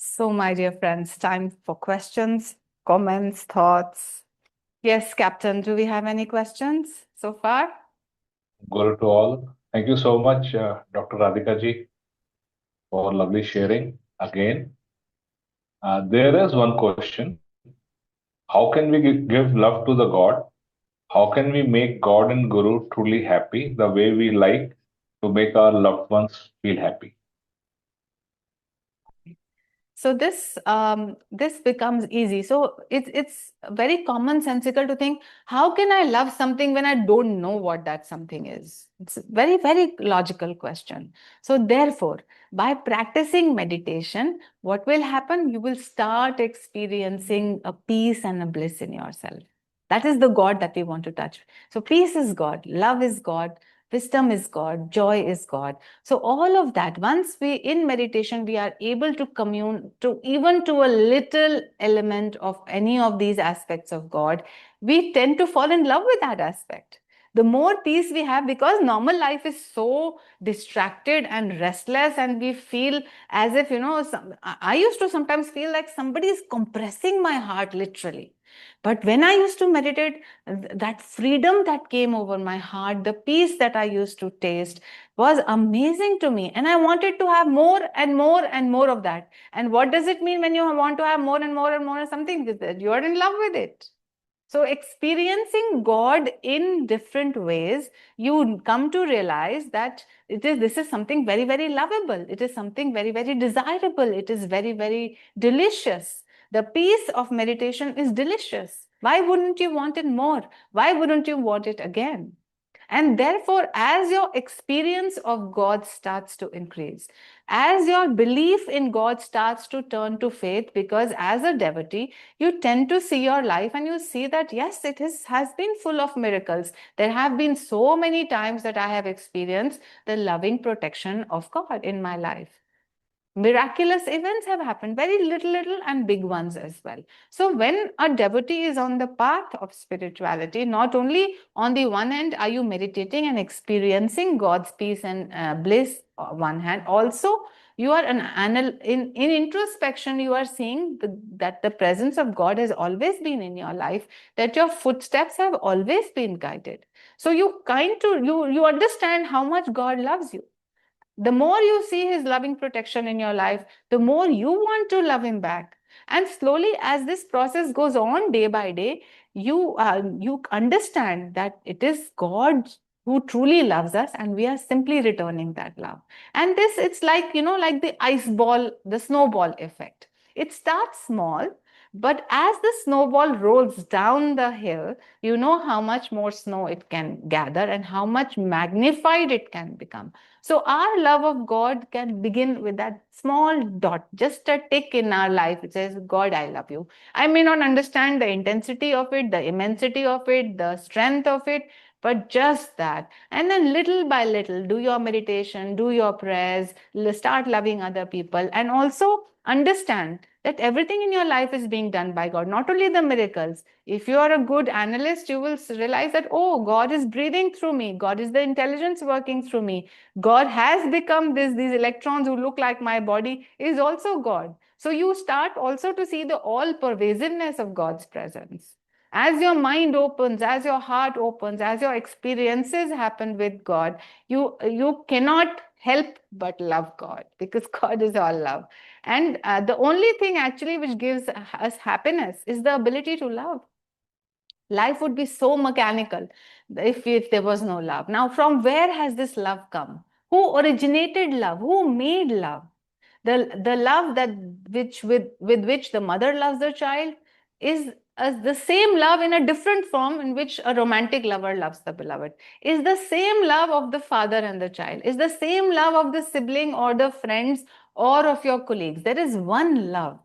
So, my dear friends, time for questions, comments, thoughts. Yes, Captain, do we have any questions so far? Guru to all. Thank you so much, Dr. Radhika ji, for lovely sharing again. There is one question. How can we give love to the God? How can we make God and Guru truly happy the way we like to make our loved ones feel happy? So this becomes easy. So it's very commonsensical to think, how can I love something when I don't know what that something is? It's a very, very logical question. So therefore, by practicing meditation, what will happen? You will start experiencing a peace and a bliss in yourself. That is the God that we want to touch. So peace is God, love is God, wisdom is God, joy is God. So all of that, once we in meditation, we are able to commune to even to a little element of any of these aspects of God, we tend to fall in love with that aspect. The more peace we have, because normal life is so distracted and restless, and we feel as if, I used to sometimes feel like somebody is compressing my heart literally. But when I used to meditate, that freedom that came over my heart, the peace that I used to taste, was amazing to me. And I wanted to have more and more and more of that. And what does it mean when you want to have more and more and more of something? You are in love with it. So experiencing God in different ways, you come to realize that this is something very, very lovable. It is something very, very desirable. It is very, very delicious. The peace of meditation is delicious. Why wouldn't you want it more? Why wouldn't you want it again? And therefore, as your experience of God starts to increase, as your belief in God starts to turn to faith, because as a devotee, you tend to see your life and you see that, yes, has been full of miracles. There have been so many times that I have experienced the loving protection of God in my life. Miraculous events have happened, very little and big ones as well. So when a devotee is on the path of spirituality, not only on the one hand are you meditating and experiencing God's peace and bliss on one hand, also you are in introspection, you are seeing that the presence of God has always been in your life, that your footsteps have always been guided. So you understand how much God loves you. The more you see his loving protection in your life, the more you want to love him back. And slowly, as this process goes on day by day, you understand that it is God who truly loves us, and we are simply returning that love. And this, it's like, like the ice ball, the snowball effect. It starts small, but as the snowball rolls down the hill, you know how much more snow it can gather and how much magnified it can become. So our love of God can begin with that small dot, just a tick in our life. It says, God, I love you. I may not understand the intensity of it, the immensity of it, the strength of it, but just that. And then little by little, do your meditation, do your prayers, start loving other people, and also understand that everything in your life is being done by God, not only the miracles. If you are a good analyst, you will realize that, oh, God is breathing through me. God is the intelligence working through me. God has become these electrons who look like my body is also God. So you start also to see the all pervasiveness of God's presence. As your mind opens, as your heart opens, as your experiences happen with God, you cannot help but love God, because God is all love. And the only thing actually which gives us happiness is the ability to love. Life would be so mechanical if there was no love. Now, from where has this love come? Who originated love? Who made love? The love that with which the mother loves the child is the same love in a different form in which a romantic lover loves the beloved. Is the same love of the father and the child. Is the same love of the sibling or the friends or of your colleagues. There is one love.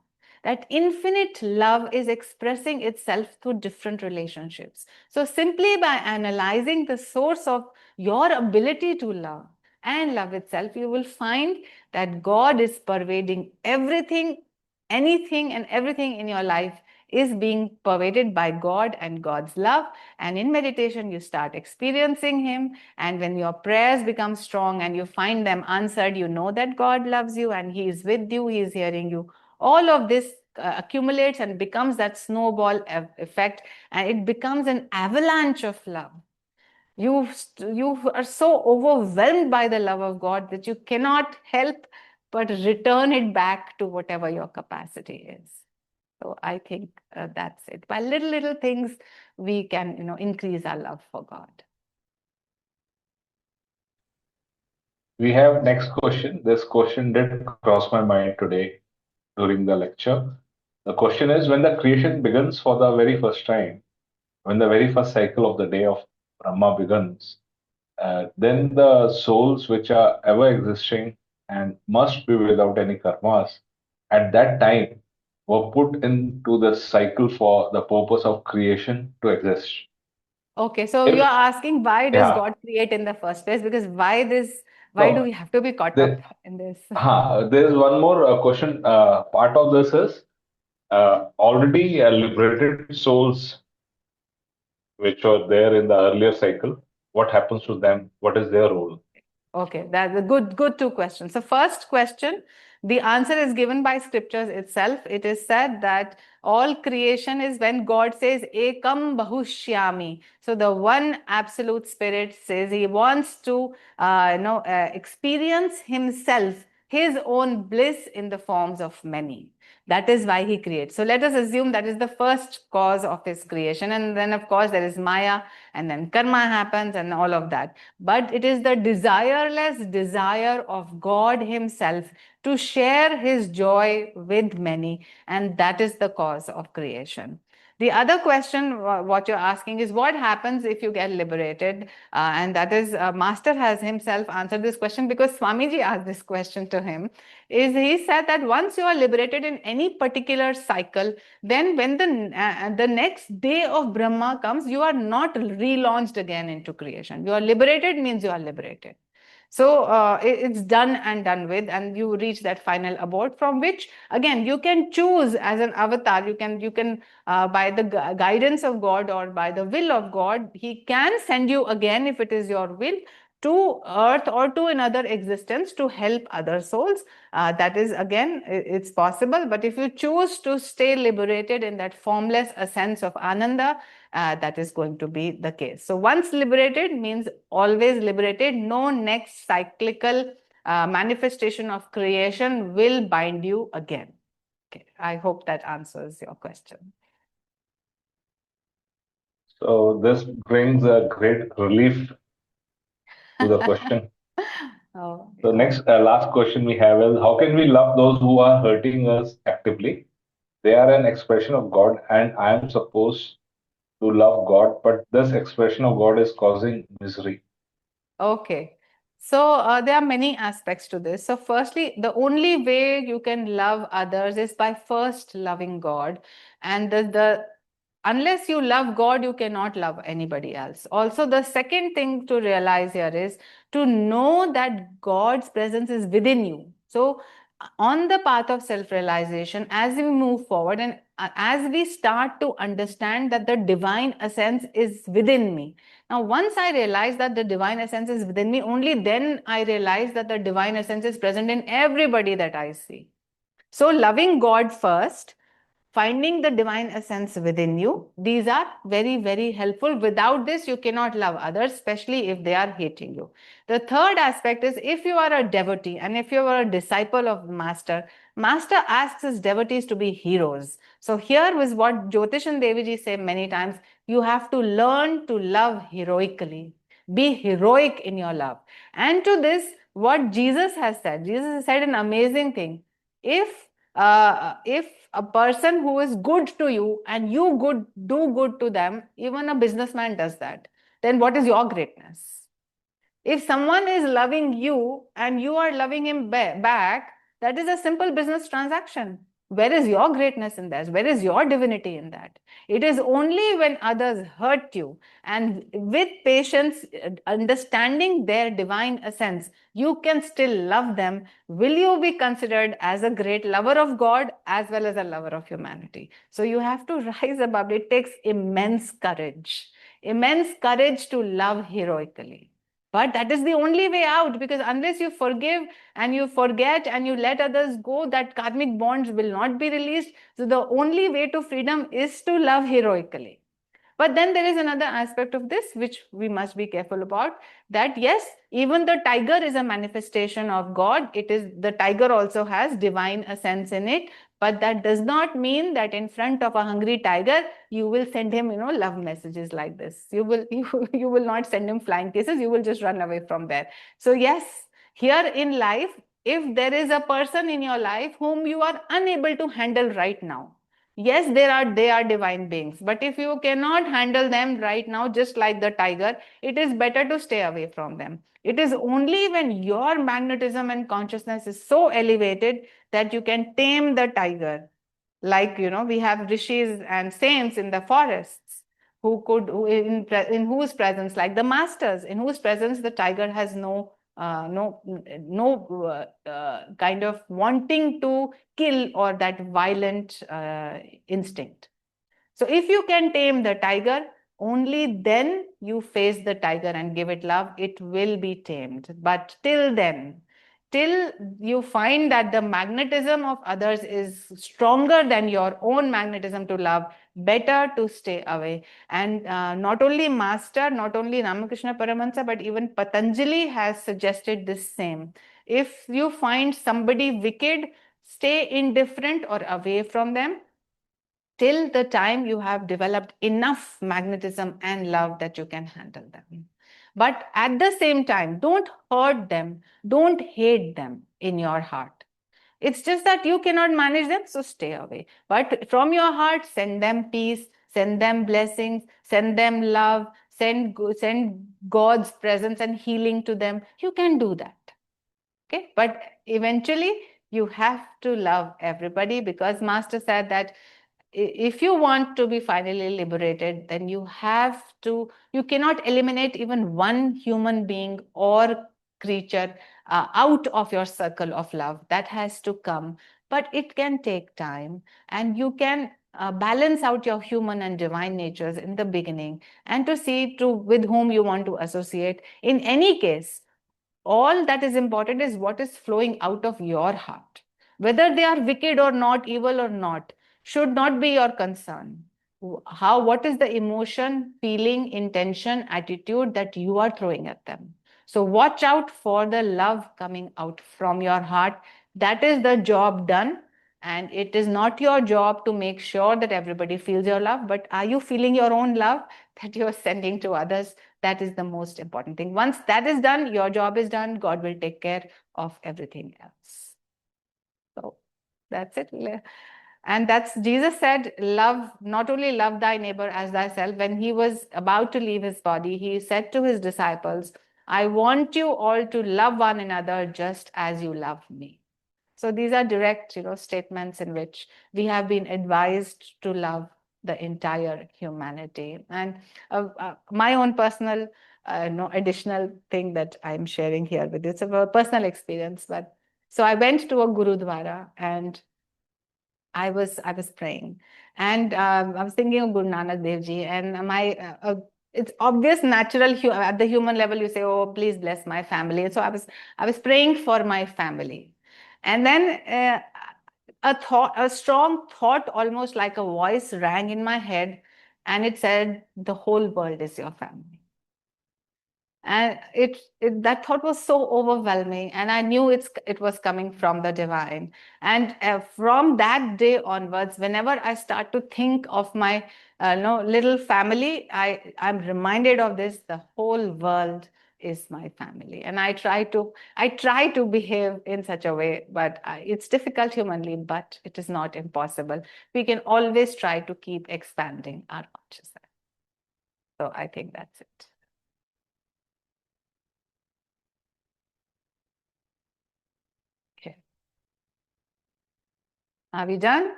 That infinite love is expressing itself through different relationships. So simply by analyzing the source of your ability to love and love itself, you will find that God is pervading everything, anything and everything in your life is being pervaded by God and God's love. And in meditation, you start experiencing him. And when your prayers become strong and you find them answered, you know that God loves you and he is with you, he is hearing you. All of this accumulates and becomes that snowball effect, and it becomes an avalanche of love. You are so overwhelmed by the love of God that you cannot help but return it back to whatever your capacity is. So I think that's it. By little things, we can, increase our love for God. We have next question. This question did cross my mind today during the lecture. The question is, when the creation begins for the very first time, when the very first cycle of the day of Brahma begins, then the souls which are ever existing and must be without any karmas at that time were put into the cycle for the purpose of creation to exist. Okay, so you If, are asking, why does yeah, God create in the first place? Because why do no, we have to be caught up the, in this? there is one more question. Part of this is already liberated souls which were there in the earlier cycle. What happens to them? What is their role? Okay, that's a good two questions. So first question, the answer is given by scriptures itself. It is said that all creation is when God says ekam bahushyami. So the one absolute spirit says he wants to experience himself, his own bliss in the forms of many. That is why he creates. So let us assume that is the first cause of his creation. And then, of course, there is Maya, and then karma happens, and all of that. But it is the desireless desire of God himself to share his joy with many. And that is the cause of creation. The other question, what you're asking, is what happens if you get liberated? And that is, Master has himself answered this question, because Swamiji asked this question to him. Is he said that once you are liberated in any particular cycle, then when the next day of Brahma comes, you are not relaunched again into creation. You are liberated means you are liberated. So it's done and done with, and you reach that final abode, from which again you can choose as an avatar. You can by the guidance of God or by the will of God, he can send you again, if it is your will, to earth or to another existence to help other souls. That is, again, it's possible. But if you choose to stay liberated in that formless essence of Ananda, that is going to be the case. So once liberated means always liberated. No next cyclical manifestation of creation will bind you again. Okay, I hope that answers your question. So this brings a great relief to the question. Oh, So yeah. next, last question we have is, how can we love those who are hurting us actively? They are an expression of God, and I am supposed to love God, but this expression of God is causing misery. Okay. So there are many aspects to this. So firstly, the only way you can love others is by first loving God. And the unless you love God, you cannot love anybody else. Also, the second thing to realize here is to know that God's presence is within you. So on the path of self-realization, as we move forward and as we start to understand that the divine essence is within me. Now, once I realize that the divine essence is within me, only then I realize that the divine essence is present in everybody that I see. So loving God first, finding the divine essence within you, these are very helpful. Without this, you cannot love others, especially if they are hating you. The third aspect is, if you are a devotee and if you are a disciple of Master asks his devotees to be heroes. So here was what Jyotish and Deviji say many times: you have to learn to love heroically. Be heroic in your love. And to this, what Jesus has said an amazing thing. If a person who is good to you and you do good to them, even a businessman does that, then what is your greatness? If someone is loving you and you are loving him back, that is a simple business transaction. Where is your greatness in that? Where is your divinity in that? It is only when others hurt you and with patience, understanding their divine essence, you can still love them. Will you be considered as a great lover of God as well as a lover of humanity? So you have to rise above. It takes immense courage to love heroically. But that is the only way out, because unless you forgive and you forget and you let others go, that karmic bonds will not be released. So the only way to freedom is to love heroically. But then there is another aspect of this which we must be careful about, that yes, even the tiger is a manifestation of God. It is, the tiger also has divine essence in it, but that does not mean that in front of a hungry tiger you will send him, love messages like this. You will not send him flying kisses. You will just run away from there. So yes, here in life, if there is a person in your life whom you are unable to handle right now, yes, they are divine beings, but if you cannot handle them right now, just like the tiger, it is better to stay away from them. It is only when your magnetism and consciousness is so elevated that you can tame the tiger. Like, we have rishis and saints in the forests who could, in whose presence, like the masters, in whose presence the tiger has no kind of wanting to kill or that violent instinct. So if you can tame the tiger, only then you face the tiger and give it love, it will be tamed. But till then, till you find that the magnetism of others is stronger than your own magnetism to love, better to stay away. And not only Master, not only Ramakrishna Paramahansa, but even Patanjali has suggested this same. If you find somebody wicked, stay indifferent or away from them till the time you have developed enough magnetism and love that you can handle them. But at the same time, don't hurt them, don't hate them in your heart. It's just that you cannot manage them, so stay away. But from your heart, send them peace, send them blessings, send them love, send God's presence and healing to them. You can do that. Okay, but eventually you have to love everybody, because Master said that if you want to be finally liberated, then you cannot eliminate even one human being or creature out of your circle of love. That has to come, but it can take time, and you can balance out your human and divine natures in the beginning, and to see to with whom you want to associate. In any case, all that is important is what is flowing out of your heart. Whether they are wicked or not, evil or not, should not be your concern. What is the emotion, feeling, intention, attitude that you are throwing at them? So watch out for the love coming out from your heart. That is the job done. And it is not your job to make sure that everybody feels your love, but are you feeling your own love that you are sending to others? That is the most important thing. Once that is done, your job is done. God will take care of everything else. So that's it. And that's, Jesus said, love, not only love thy neighbor as thyself. When he was about to leave his body, he said to his disciples, I want you all to love one another just as you love me. So these are direct, statements in which we have been advised to love the entire humanity. And my own personal, additional thing that I'm sharing here with you, it's a personal experience. But so I went to a Gurudwara and I was praying, and I was thinking of Guru Nanak Dev Ji, and it's obvious, natural, at the human level, you say, oh, please bless my family. So I was praying for my family, and then a strong thought, almost like a voice, rang in my head, and it said, the whole world is your family. And that thought was so overwhelming, and I knew it was coming from the divine. And from that day onwards, whenever I start to think of my little family, I'm reminded of this: the whole world is my family. And I try to behave in such a way, but it's difficult humanly, but it is not impossible. We can always try to keep expanding our consciousness. So I think that's it. Okay. Are we done?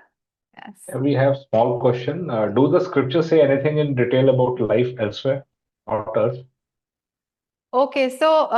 Yes. We have small question. Do the scriptures say anything in detail about life elsewhere, not Earth? Okay, so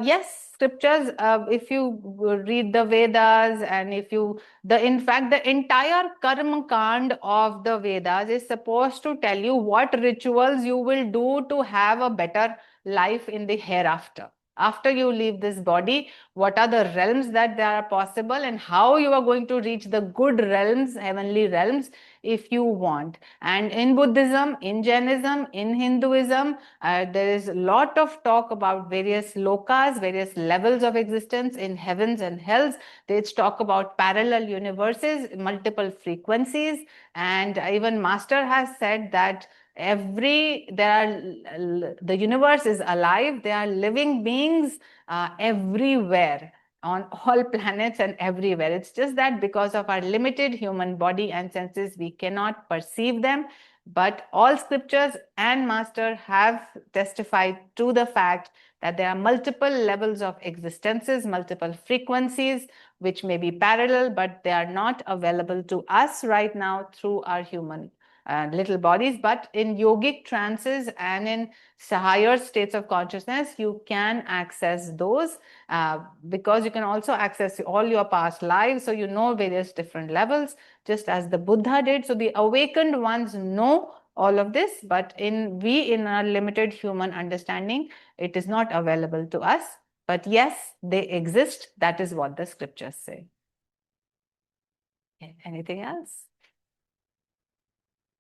yes, scriptures, if you read the Vedas, and if you, in fact, the entire Karma Kand of the Vedas is supposed to tell you what rituals you will do to have a better life in the hereafter. After you leave this body, what are the realms that there are possible, and how you are going to reach the good realms, heavenly realms, if you want. And in Buddhism, in Jainism, in Hinduism, there is a lot of talk about various lokas, various levels of existence in heavens and hells. They talk about parallel universes, multiple frequencies, and even Master has said that the universe is alive. There are living beings everywhere, on all planets and everywhere. It's just that because of our limited human body and senses, we cannot perceive them. But all scriptures and Master have testified to the fact that there are multiple levels of existences, multiple frequencies, which may be parallel, but they are not available to us right now through our human little bodies. But in yogic trances and in higher states of consciousness, you can access those, because you can also access all your past lives. So you know various different levels, just as the Buddha did. So the awakened ones know all of this, but in our limited human understanding, it is not available to us. But yes, they exist. That is what the scriptures say. Anything else?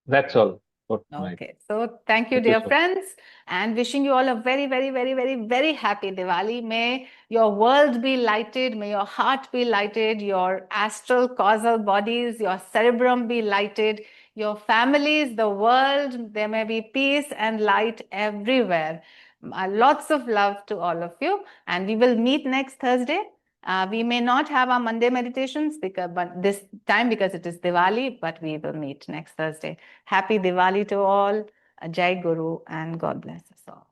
That's all for tonight. Okay, so thank you, Thank you, dear sir. friends, and wishing you all a very, very, very, very, very happy Diwali. May your world be lighted, may your heart be lighted, your astral causal bodies, your cerebrum be lighted, your families, the world, there may be peace and light everywhere. Lots of love to all of you, and we will meet next Thursday. We may not have our Monday meditations but this time because it is Diwali, but we will meet next Thursday. Happy Diwali to all. Jai Guru, and God bless us all.